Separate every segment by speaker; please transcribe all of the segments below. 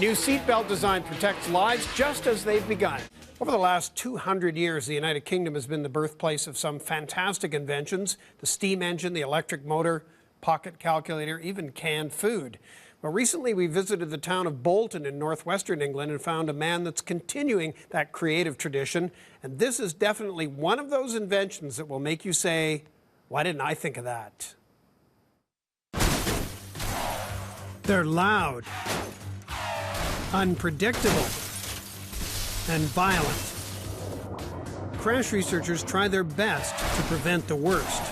Speaker 1: new seatbelt design protects lives just as they've begun. Over the last 200 years, the United Kingdom has been the birthplace of some fantastic inventions: the steam engine, the electric motor, pocket calculator, even canned food. Well, recently we visited the town of Bolton in northwestern England and found a man that's continuing that creative tradition. And this is definitely one of those inventions that will make you say, why didn't I think of that? They're loud, unpredictable, and violent. Crash researchers try their best to prevent the worst.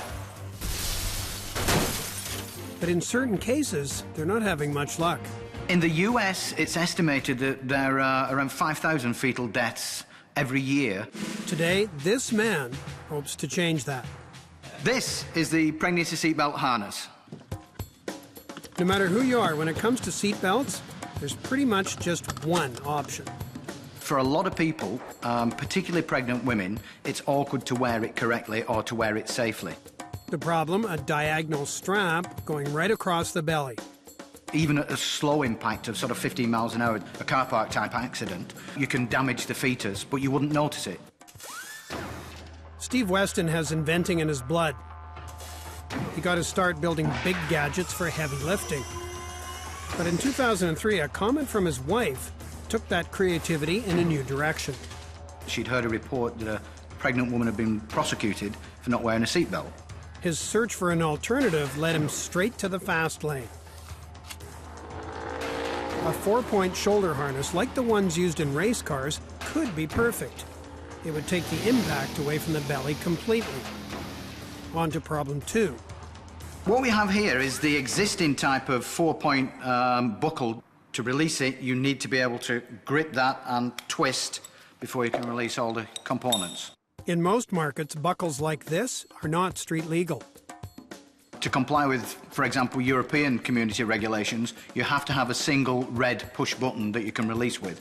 Speaker 1: But in certain cases, they're not having much luck.
Speaker 2: In the US, it's estimated that there are around 5,000 fetal deaths every year.
Speaker 1: Today, this man hopes to change that.
Speaker 2: This is the Pregnancy Seatbelt Harness.
Speaker 1: No matter who you are, when it comes to seatbelts, there's pretty much just one option.
Speaker 2: For a lot of people, particularly pregnant women, it's awkward to wear it correctly or to wear it safely.
Speaker 1: The problem, a diagonal strap going right across the belly.
Speaker 2: Even at a slow impact of sort of 15 miles an hour, a car park type accident, you can damage the fetus, but you wouldn't notice it.
Speaker 1: Steve Weston has inventing in his blood. He got his start building big gadgets for heavy lifting. But in 2003, a comment from his wife took that creativity in a new direction.
Speaker 2: She'd heard a report that a pregnant woman had been prosecuted for not wearing a seatbelt.
Speaker 1: His search for an alternative led him straight to the fast lane. A 4-point shoulder harness, like the ones used in race cars, could be perfect. It would take the impact away from the belly completely. On to problem 2.
Speaker 2: What we have here is the existing type of 4-point buckle. To release it, you need to be able to grip that and twist before you can release all the components.
Speaker 1: In most markets, buckles like this are not street legal.
Speaker 2: To comply with, for example, European community regulations, you have to have a single red push button that you can release with.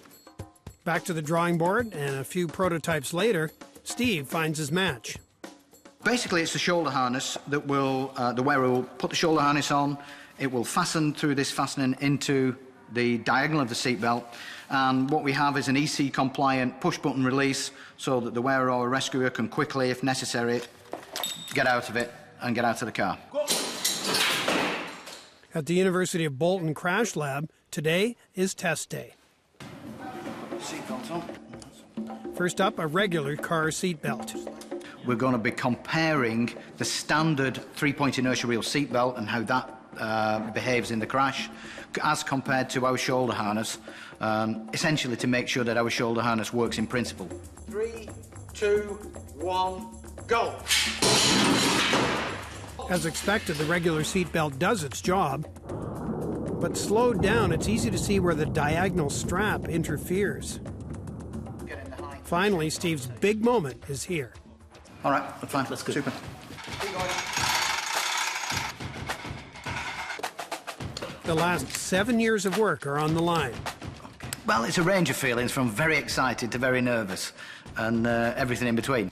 Speaker 1: Back to the drawing board, and a few prototypes later, Steve finds his match.
Speaker 2: Basically, it's a shoulder harness that will, the wearer will put the shoulder harness on, it will fasten through this fastening into the diagonal of the seatbelt, and what we have is an EC-compliant push-button release so that the wearer or rescuer can quickly, if necessary, get out of it and get out of the car.
Speaker 1: At the University of Bolton Crash Lab, today is test day.
Speaker 2: Seatbelt on.
Speaker 1: First up, a regular car seatbelt.
Speaker 2: We're going to be comparing the standard 3-point inertia reel seatbelt and how that behaves in the crash as compared to our shoulder harness, essentially to make sure that our shoulder harness works in principle. 3, 2, 1, go!
Speaker 1: As expected, the regular seatbelt does its job, but slowed down, it's easy to see where the diagonal strap interferes. Finally, Steve's big moment is here.
Speaker 2: All right, that's fine. That's good. Super.
Speaker 1: The last 7 years of work are on the line.
Speaker 2: Well, it's a range of feelings, from very excited to very nervous, and everything in between.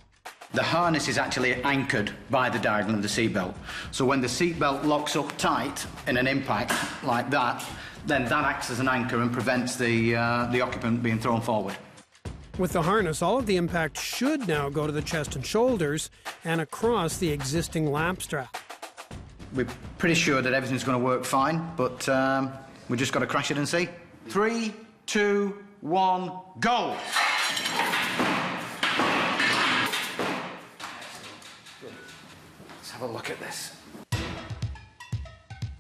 Speaker 2: The harness is actually anchored by the diagonal of the seatbelt. So when the seatbelt locks up tight in an impact like that, then that acts as an anchor and prevents the occupant being thrown forward.
Speaker 1: With the harness, all of the impact should now go to the chest and shoulders and across the existing lap strap.
Speaker 2: We're pretty sure that everything's going to work fine, but we've just got to crash it and see. 3, 2, 1, go! Let's have a look at this.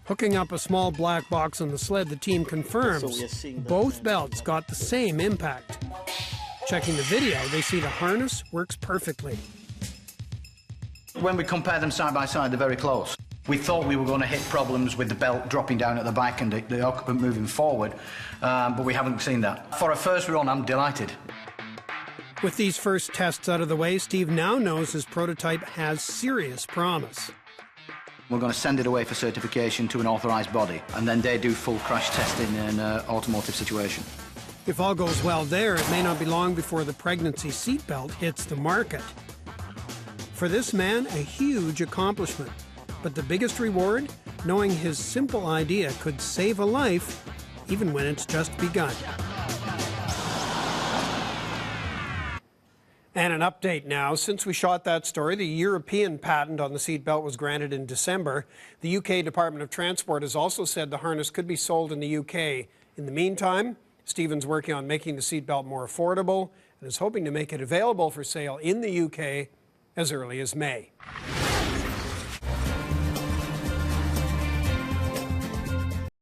Speaker 1: Hooking up a small black box on the sled, the team confirms both belts got the same impact. Checking the video, they see the harness works perfectly.
Speaker 2: When we compare them side by side, they're very close. We thought we were going to hit problems with the belt dropping down at the back and the occupant moving forward, but we haven't seen that. For a first run, I'm delighted.
Speaker 1: With these first tests out of the way, Steve now knows his prototype has serious promise.
Speaker 2: We're going to send it away for certification to an authorised body, and then they do full crash testing in an automotive situation.
Speaker 1: If all goes well there, it may not be long before the pregnancy seatbelt hits the market. For this man, a huge accomplishment. But the biggest reward? Knowing his simple idea could save a life even when it's just begun. And an update now. Since we shot that story, the European patent on the seatbelt was granted in December. The UK Department of Transport has also said the harness could be sold in the UK. In the meantime, Stephen's working on making the seatbelt more affordable and is hoping to make it available for sale in the UK as early as May.